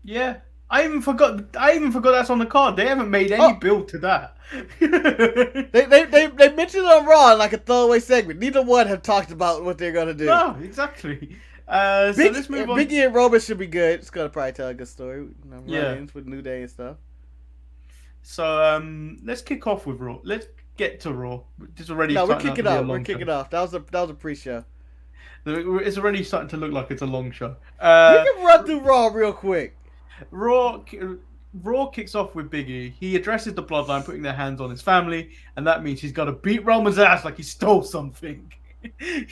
Yeah. I even forgot that's on the card. They haven't made any build to that. they mentioned it on Raw in like a throwaway segment. Neither one have talked about what they're gonna do. No, exactly. So let's move on. Biggie and Roman should be good. It's gonna probably tell a good story. You know, run-ins with New Day and stuff. So let's kick off with Raw. Let's get to Raw. It's already we're kicking off. We're kicking off. That was a pre-show. It's already starting to look like it's a long show. We can run through Raw real quick. Raw kicks off with Big E. He addresses the bloodline, putting their hands on his family, and that means he's got to beat Roman's ass like he stole something. He's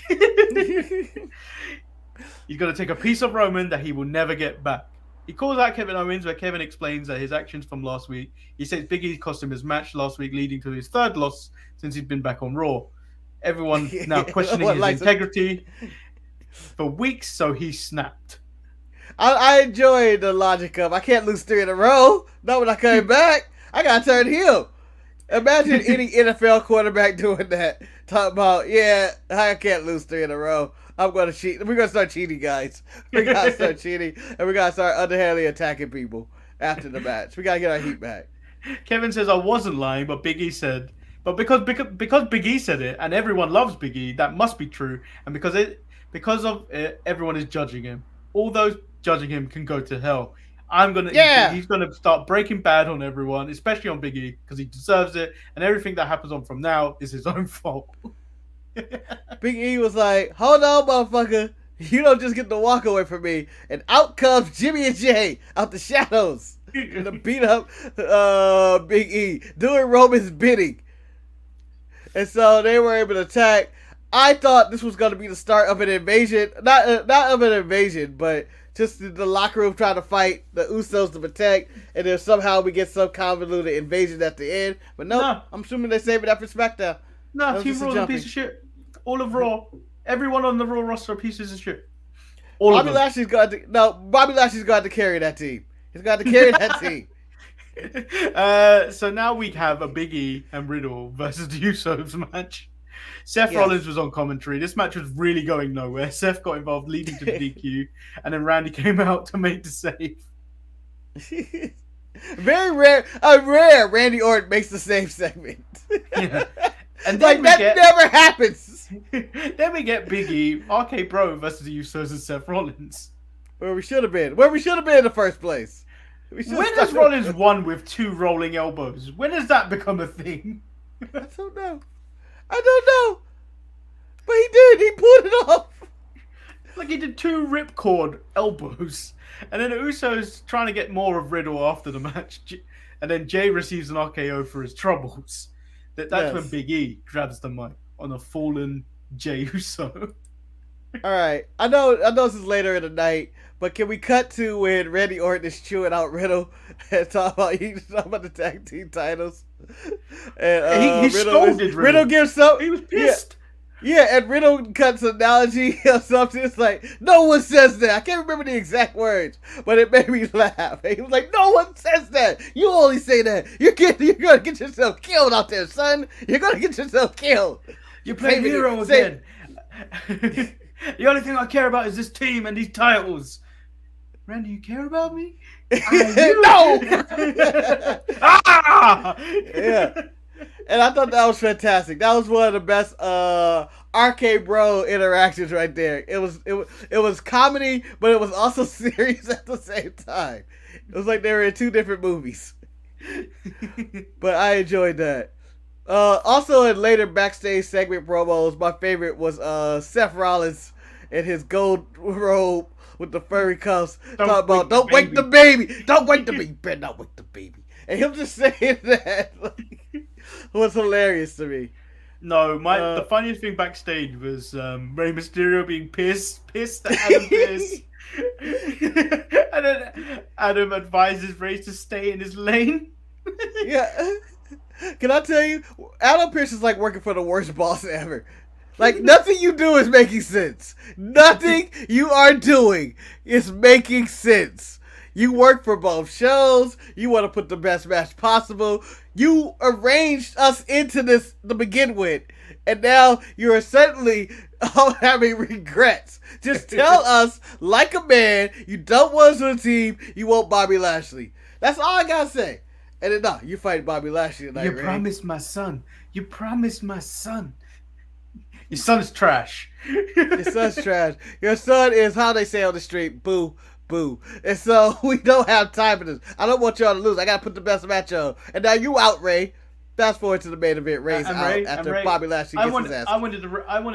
got to take a piece of Roman that he will never get back. He calls out Kevin Owens, where Kevin explains that his actions from last week. He says Big E cost him his match last week, leading to his third loss since he's been back on Raw. Everyone now questioning his integrity for weeks, so he snapped. I enjoy the logic of I can't lose 3 in a row. Not when I come back. I gotta turn heel. Imagine any NFL quarterback doing that. Talk about, I can't lose 3 in a row. I'm gonna cheat. We're gonna start cheating, guys. We gotta start cheating, and we gotta start underhandedly attacking people after the match. We gotta get our heat back. Kevin says I wasn't lying, but Big E said. But because Big E said it, and everyone loves Big E, that must be true. And because of it, everyone is judging him. All those judging him can go to hell. He's gonna start breaking bad on everyone, especially on Big E, because he deserves it, and everything that happens on from now is his own fault. Big E was like, hold on, motherfucker. You don't just get to walk away from me. And out comes Jimmy and Jay out the shadows to beat up Big E, doing Roman's bidding. And so they were able to attack. I thought this was going to be the start of an invasion. Not of an invasion, but just the locker room trying to fight the Usos to protect. And then somehow we get some convoluted invasion at the end. But no, I'm assuming they're saving that for SmackDown. No, Team Raw's a piece of shit. All of Raw. Everyone on the Raw roster are pieces of shit. Bobby Lashley's got to carry that team. He's got to carry that team. So now we have a Big E and Riddle versus the Usos match. Seth Rollins was on commentary. This match was really going nowhere. Seth got involved, leading to the DQ, and then Randy came out to make the save. Very rare. A rare Randy Orton makes the save segment. Yeah. And then never happens. Then we get Big E, RK Bro versus the Usos and Seth Rollins. Where we should have been. Where we should have been in the first place. When has Rollins won with 2 rolling elbows? When has that become a thing? I don't know. But he did. He pulled it off. Like he did 2 ripcord elbows. And then the Usos trying to get more of Riddle after the match. And then Jay receives an RKO for his troubles. That's when Big E grabs the mic on a fallen Jey Uso. All right, I know this is later in the night, but can we cut to when Randy Orton is chewing out Riddle and talk about the tag team titles? And he scolded Riddle. Riddle gives some. He was pissed. Yeah, and Riddle cuts an analogy or something. It's like, no one says that. I can't remember the exact words, but it made me laugh. And he was like, no one says that. You only say that. You're going to get yourself killed out there, son. You're going to get yourself killed. You're playing hero again. The only thing I care about is this team and these titles. Randy, you care about me? No! Yeah. And I thought that was fantastic. That was one of the best RK Bro interactions right there. It was comedy, but it was also serious at the same time. It was like they were in 2 different movies. But I enjoyed that. Also in later backstage segment promos, my favorite was Seth Rollins in his gold robe with the furry cuffs. Talking about, don't wake the baby. Don't wake the baby. Better not wake the baby. And him just saying that was hilarious to me. No, the funniest thing backstage was Rey Mysterio being pissed at Adam Pearce. And then Adam advises Rey to stay in his lane. Yeah. Can I tell you, Adam Pearce is like working for the worst boss ever. Like, nothing you do is making sense. Nothing you are doing is making sense. You work for both shows. You want to put the best match possible. You arranged us into this to begin with. And now you're suddenly having regrets. Just tell us, like a man, you don't want us on the team. You want Bobby Lashley. That's all I got to say. And then, no, you fight Bobby Lashley tonight, You Ray. promised my son. You promised my son. Your son is trash. Your son's trash. Your son is, how they say on the street, boo, boo. And so we don't have time for this. I don't want y'all to lose. I got to put the best match on. And now you out, Ray. Fast forward to the main event. Ray's out after Bobby Lashley gets his ass. I wanted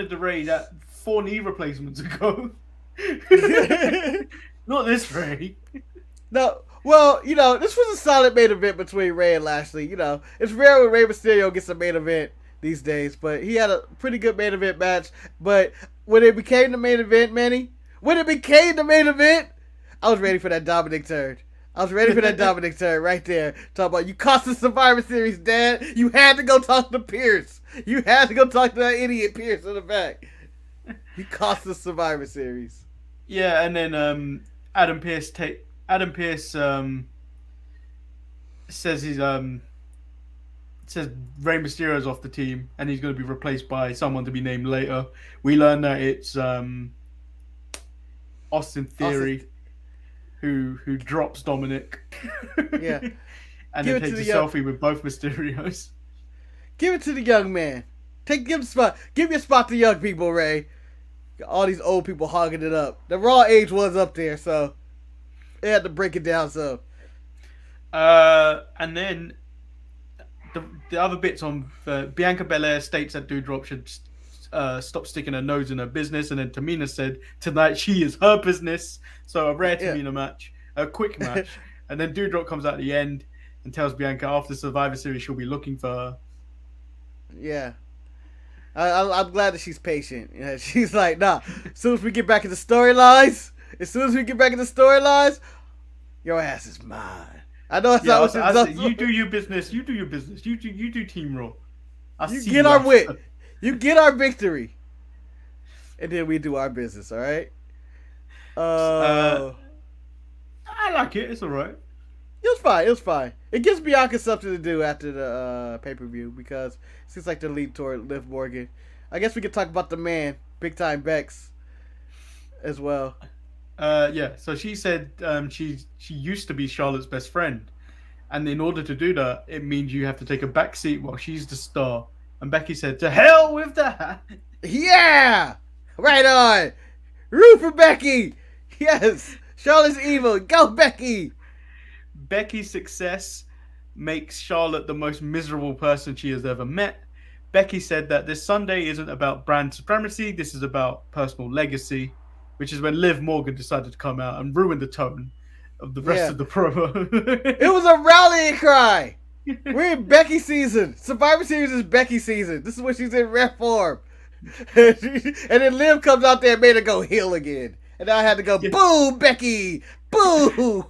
to Ray that 4 knee replacements ago. Not this Ray. No. Well, you know, this was a solid main event between Ray and Lashley. You know, it's rare when Rey Mysterio gets a main event these days, but he had a pretty good main event match. But when it became the main event, Manny, I was ready for that Dominic turn. Right there. Talking about, you cost the Survivor Series, Dad. You had to go talk to Pierce. You had to go talk to that idiot Pierce in the back. You cost the Survivor Series. Yeah, and then Adam Pearce says says Rey Mysterio's off the team and he's going to be replaced by someone to be named later. We learn that it's Austin Theory who drops Dominic. Yeah. And then takes a selfie with both Mysterios. Give it to the young man. Give your spot to young people, Ray. All these old people hogging it up. The Raw age was up there, so they had to break it down some. And then the other bits on Bianca Belair states that Doudrop should stop sticking her nose in her business, and then Tamina said tonight she is her business. So a rare Tamina match, a quick match, and then Doudrop comes out at the end and tells Bianca after Survivor Series she'll be looking for her. Yeah. I'm glad that she's patient. Yeah, she's like, nah, as soon as we get back in the storylines, your ass is mine. I know it's not what you do your business. You do Team Raw. You get our win. You get our victory. And then we do our business, all right? I like it. It's all right. It was fine. It gives Bianca something to do after the pay-per-view because it seems like they're leading toward Liv Morgan. I guess we could talk about the man, Big Time Bex, as well. Yeah, so she said she used to be Charlotte's best friend. And in order to do that, it means you have to take a back seat while she's the star. And Becky said, to hell with that. Yeah! Right on! Root for Becky! Yes! Charlotte's evil. Go, Becky! Becky's success makes Charlotte the most miserable person she has ever met. Becky said that this Sunday isn't about brand supremacy, this is about personal legacy, which is when Liv Morgan decided to come out and ruin the tone of the rest of the promo. It was a rallying cry! We're in Becky season. Survivor Series is Becky season. This is when she's in ref form. And then Liv comes out there and made her go heel again. And I had to go, boo, Becky! Boo!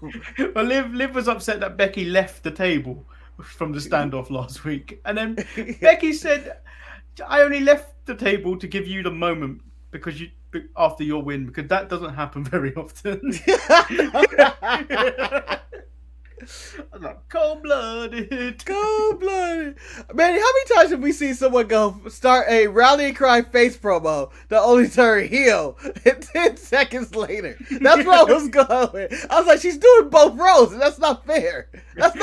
Well, Liv was upset that Becky left the table from the standoff last week. And then Becky said, I only left the table to give you the moment because after your win, because that doesn't happen very often. I'm like, cold-blooded. Cold-blooded. Man, how many times have we seen someone go start a rallying cry face promo that only turn heel and 10 seconds later? That's what I was going with. I was like, she's doing both roles, and that's not fair. It's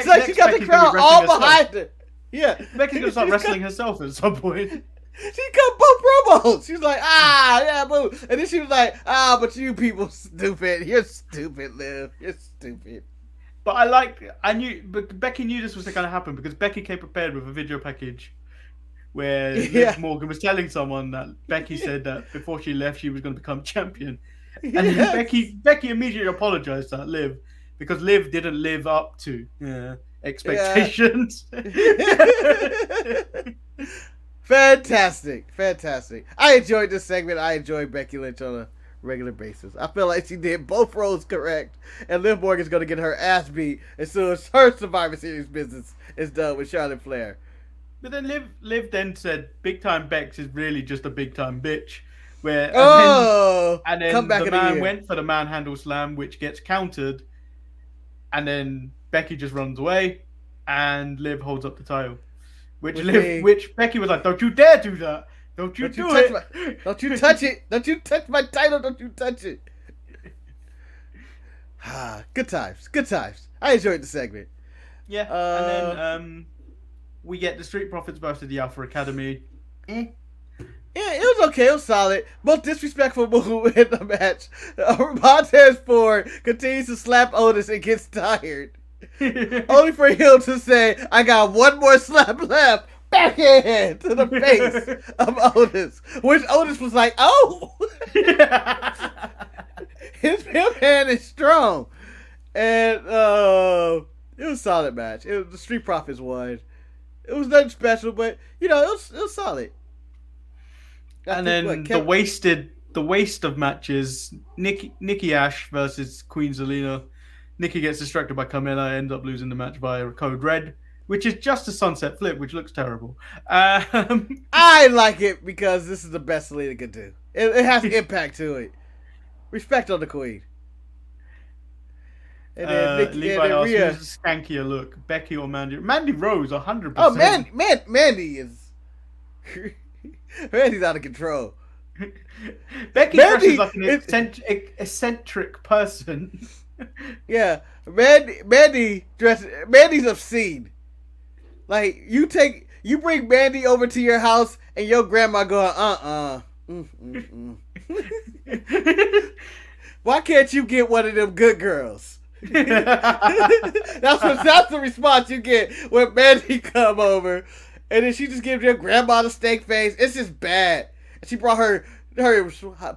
like she got the crowd all behind her. Yeah. Becky's going to start wrestling herself at some point. She cut both promos. She was like, yeah, boo. And then she was like, but you people stupid. You're stupid, Liv. You're stupid. But but Becky knew this was going to happen because Becky came prepared with a video package where Liv Morgan was telling someone that Becky said that before she left, she was going to become champion. And then Becky immediately apologized to Liv because Liv didn't live up to expectations. Fantastic. I enjoyed this segment. I enjoyed Becky Lynch on a regular basis. I feel like she did both roles correct, and Liv Morgan's gonna get her ass beat as soon as her Survivor Series business is done with Charlotte Flair. But then Liv then said, "Big time Bex is really just a big time bitch." And then the man went for the manhandle slam, which gets countered, and then Becky just runs away, and Liv holds up the title, which Becky was like, "Don't you dare do that! Don't you do it! Don't you touch it! Don't you touch my title! Don't you touch it!" Good times. I enjoyed the segment. Yeah, and then we get the Street Profits versus the Alpha Academy. Yeah, it was okay. It was solid. Most disrespectful move in the match. Montez Ford continues to slap Otis and gets tired. Only for him to say, "I got one more slap left." Backhand to the face of Otis. Which Otis was like, "Oh!" His pimp hand is strong. And it was a solid match. The Street Profits won. It was nothing special, but, it was solid. And then the waste of matches, Nikki Ash versus Queen Zelina. Nikki gets distracted by Carmella, ends up losing the match via Code Red, which is just a sunset flip, which looks terrible. I like it because this is the best Zelina could do. It has impact to it. Respect on the Queen. And then Levi asks, who's a skankier look, Becky or Mandy? Mandy Rose, 100%. Oh, Mandy is... Mandy's out of control. Becky dresses like an eccentric person. Yeah, Mandy's obscene. Like, you bring Mandy over to your house and your grandma going, Why can't you get one of them good girls? That's the response you get when Mandy come over, and then she just gives your grandma the steak face. It's just bad. And she brought her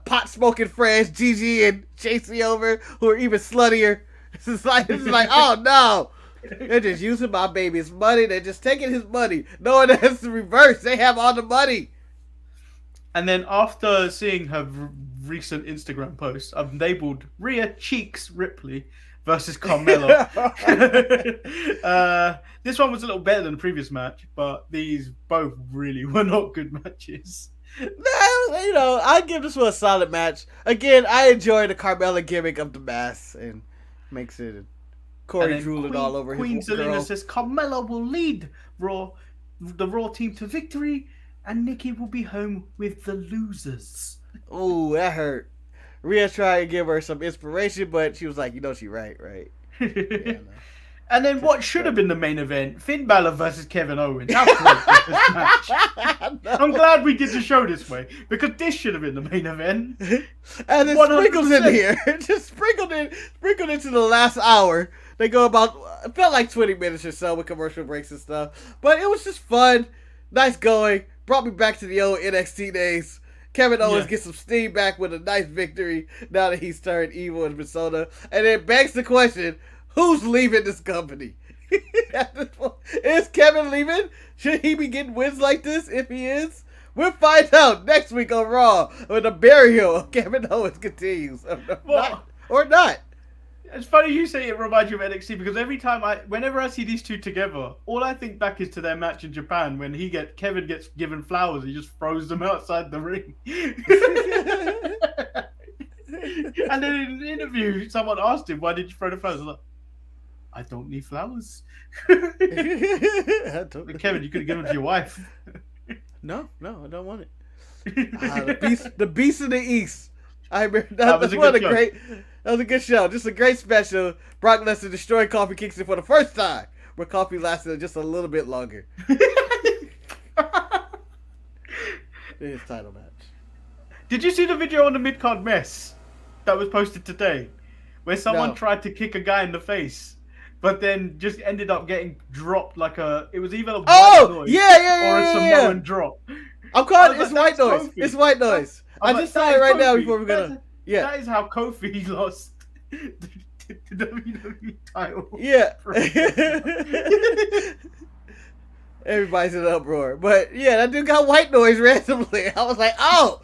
pot smoking friends Gigi and JC over, who are even sluttier. It's like oh no, they're just using my baby's money. They're just taking his money, knowing that it's the reverse. They have all the money. And then after seeing her recent Instagram post, I've labeled Rhea Cheeks Ripley versus Carmella. This one was a little better than the previous match, but these both really were not good matches. I give this one a solid match. Again, I enjoy the Carmella gimmick of the mask and makes it Corey drooling all over Queen his girl. Zelina says Carmella will lead the Raw team to victory, and Nikki will be home with the losers. Ooh, that hurt. Rhea tried to give her some inspiration, but she was like, she right. Yeah, no. And then what should have been the main event, Finn Balor versus Kevin Owens. How great was this match? No. I'm glad we did the show this way, because this should have been the main event. And then sprinkles in here. Just sprinkled into the last hour. They go about, it felt like 20 minutes or so with commercial breaks and stuff. But it was just fun. Nice going. Brought me back to the old NXT days. Kevin Owens gets some steam back with a nice victory now that he's turned evil in Minnesota. And it begs the question, who's leaving this company? Is Kevin leaving? Should he be getting wins like this if he is? We'll find out next week on Raw when the burial of Kevin Owens continues. Or not. It's funny you say it reminds you of NXT, because whenever I see these two together, all I think back is to their match in Japan when Kevin gets given flowers, he just throws them outside the ring. And then in an interview, someone asked him, "Why did you throw the flowers?" I'm like, "I don't need flowers." Kevin, you could have given them to your wife. No, I don't want it. The Beast of the East. I remember that was a good show. Just a great special. Brock Lesnar destroyed Kofi Kingston for the first time, where Kofi lasted just a little bit longer. His title match. Did you see the video on the mid-card mess that was posted today, where someone tried to kick a guy in the face, but then just ended up getting dropped it was either a white noise or a Samoan drop. I'm calling it's white noise. Kofi. It's white noise. I just saw it right now before we're gonna. That is how Kofi lost the WWE title. Yeah. Everybody's in an uproar. But yeah, that dude got white noise randomly. I was like, oh,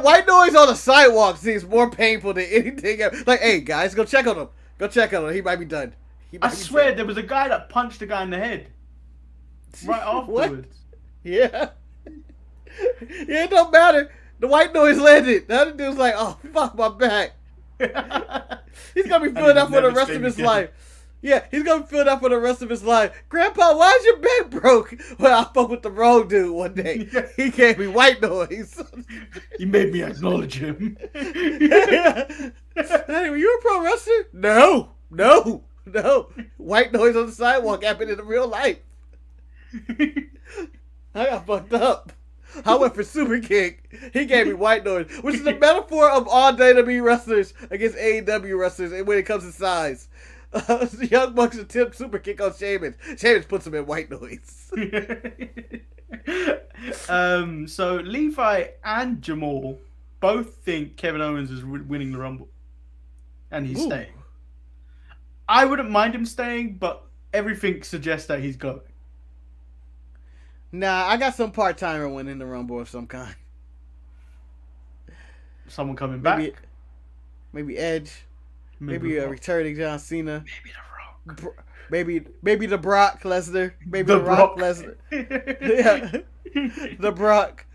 white noise on the sidewalk seems more painful than anything else. Like, hey, guys, go check on him. Go check on him. He might be done. I swear there was a guy that punched the guy in the head right afterwards. Yeah. Yeah, it don't matter. The white noise landed. The other dude's like, oh, fuck my back. He's going to be feeling that for the rest of his life. Yeah, he's going to feel that for the rest of his life. Grandpa, why is your back broke? Well, I fucked with the wrong dude one day. He gave me white noise. He made me acknowledge him. Hey, were you a pro wrestler? No. White noise on the sidewalk happened in real life. I got fucked up. I went for super kick. He gave me white noise, which is a metaphor of all WWE wrestlers against AEW wrestlers when it comes to size. The Young Bucks attempt super kick on Sheamus. Sheamus puts him in white noise. So Levi and Jamal both think Kevin Owens is winning the Rumble, and he's staying. I wouldn't mind him staying, but everything suggests that he's going. Nah, I got some part-timer winning the Rumble of some kind. Someone coming back? Maybe Edge. Maybe a returning John Cena. Maybe The Rock. Maybe the Brock Lesnar. Maybe The the Rock Brock. Lesnar. Yeah. The Brock.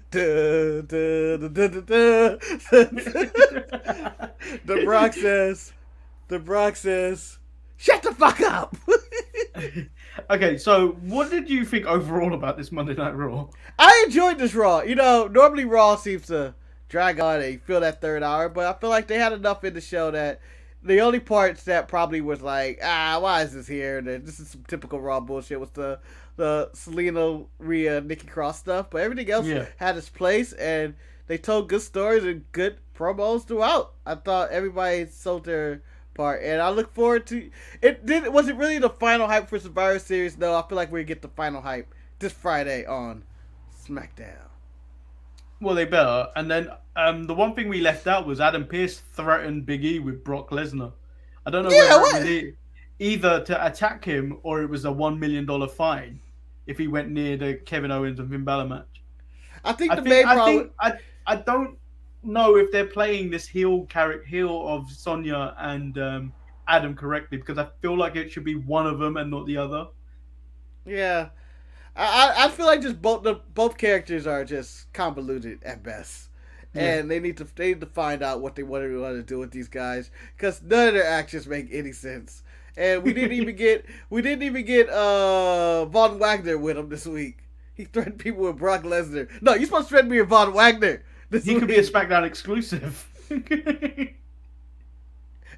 The Brock says, shut the fuck up. Okay, so what did you think overall about this Monday Night Raw? I enjoyed this Raw. Normally Raw seems to drag on and you feel that third hour, but I feel like they had enough in the show that the only parts that probably was like, why is this here? And this is some typical Raw bullshit was the Selena, Rhea, Nikki Cross stuff, but everything else had its place and they told good stories and good promos throughout. I thought everybody sold their part, and I look forward to it. Was it really the final hype for Survivor Series? No, I feel like we get the final hype this Friday on SmackDown. Well, they better. And then the one thing we left out was Adam Pearce threatened Big E with Brock Lesnar. I don't know whether it was either to attack him or it was a $1 million fine if he went near the Kevin Owens and Finn Balor match. I think the main problem. I don't know if they're playing this heel of Sonya and Adam correctly, because I feel like it should be one of them and not the other. Yeah. I feel like just both characters are just convoluted at best, and they need to find out what they want to do with these guys, because none of their actions make any sense. And we didn't even get Von Wagner with him this week. He threatened people with Brock Lesnar. No, you're supposed to threaten me with Von Wagner. He could be a SmackDown exclusive.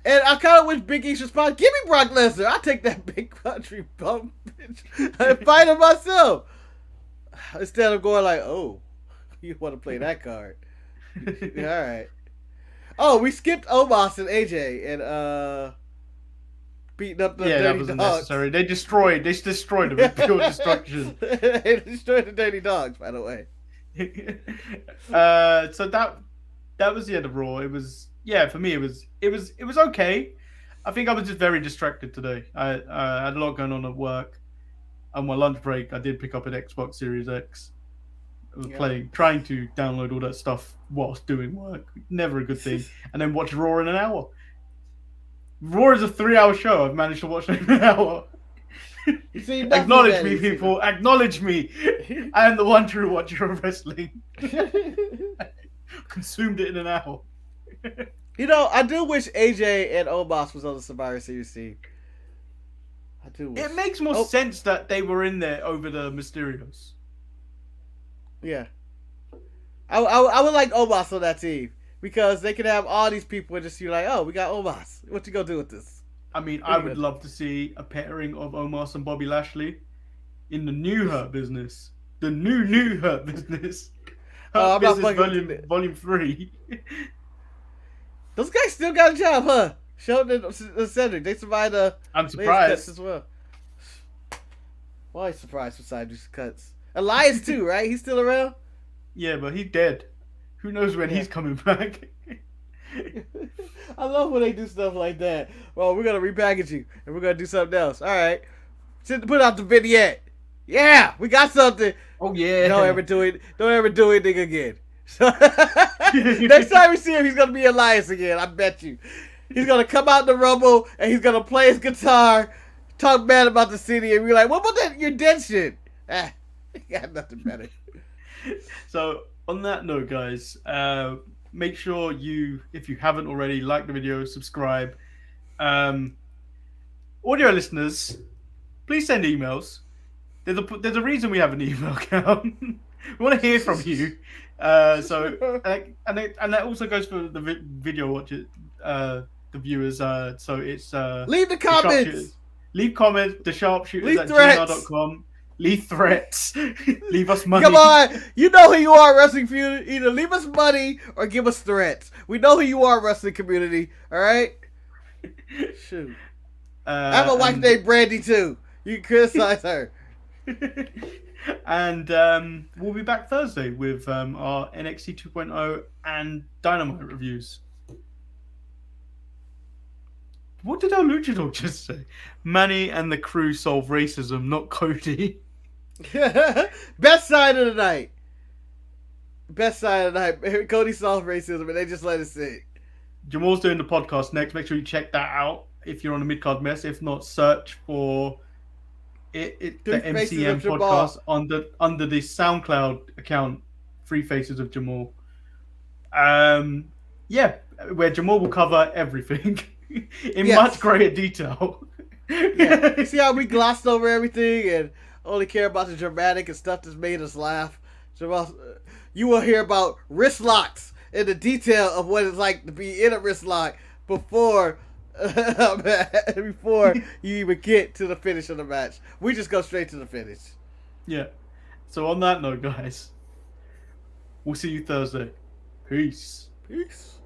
And I kind of wish Big E's response, give me Brock Lesnar. I'll take that big country bump and fight him myself. Instead of going like, oh, you want to play that card. All right. Oh, we skipped Omos and AJ and beating up the dirty that wasn't dogs. Necessary. They destroyed them with pure destruction. They destroyed the dirty dogs, by the way. So that was the end of Raw. It was for me it was okay. I think I was just very distracted today. I had a lot going on at work. On my lunch break, I did pick up an Xbox Series X. I was trying to download all that stuff whilst doing work. Never a good thing. And then watch Raw in an hour. Raw is a 3-hour show. I've managed to watch it in an hour. See, acknowledge me, people. Acknowledge me. I am the one true watcher of wrestling. Consumed it in an hour. I do wish AJ and Omos was on the Survivor Series team. I do wish. It makes more sense that they were in there over the Mysterios. Yeah. I would like Omos on that team, because they could have all these people and just be like, oh, we got Omos. What you gonna do with this? I mean, I would love to see a pairing of Omos and Bobby Lashley in the new Hurt Business. The new Hurt Business. Hurt Business Volume 3. Those guys still got a job, huh? Sheldon and Cedric, they survived the I'm surprised cuts as well. Why surprised beside these cuts? Elias too, right? He's still around? Yeah, but he's dead. Who knows when he's coming back? I love when they do stuff like that. Well, we're gonna repackage you, and we're gonna do something else. All right, put out the vignette. Yeah, we got something. Oh yeah. Don't ever do it. Don't ever do anything again. So, next time we see him, he's gonna be Elias again. I bet you. He's gonna come out in the Rumble and he's gonna play his guitar, talk bad about the city, and be like, "What about that? Your dead shit." Ah, got nothing better. So on that note, guys, make sure you, if you haven't already, like the video, subscribe. Audio listeners, please send emails. There's a reason we have an email account. We want to hear from you. And that also goes for the video watchers, the viewers. So it's Leave the comments. Leave comments. The sharpshooters Leave at threats. gmail.com. Leave threats. Leave us money. Come on, you know who you are, wrestling community. Either leave us money or give us threats. We know who you are, wrestling community. All right. Shoot. I have a wife named Brandy too. You can criticize her. And we'll be back Thursday with our NXT 2.0 and Dynamite reviews. What did our luchador just say? Manny and the crew solve racism, not Cody. Best side of the night. Best side of the night. Cody solved racism and they just let it sit. Jamal's doing the podcast next. Make sure you check that out if you're on a mid-card mess. If not, search for the MCM podcast under the SoundCloud account, Three Faces of Jamal. Yeah, where Jamal will cover everything in much greater detail. Yeah. You see how we glossed over everything and only care about the dramatic and stuff that's made us laugh? Jamal, you will hear about wrist locks and the detail of what it's like to be in a wrist lock before you even get to the finish of the match. We just go straight to the finish. Yeah. So on that note, guys, we'll see you Thursday. Peace. Peace.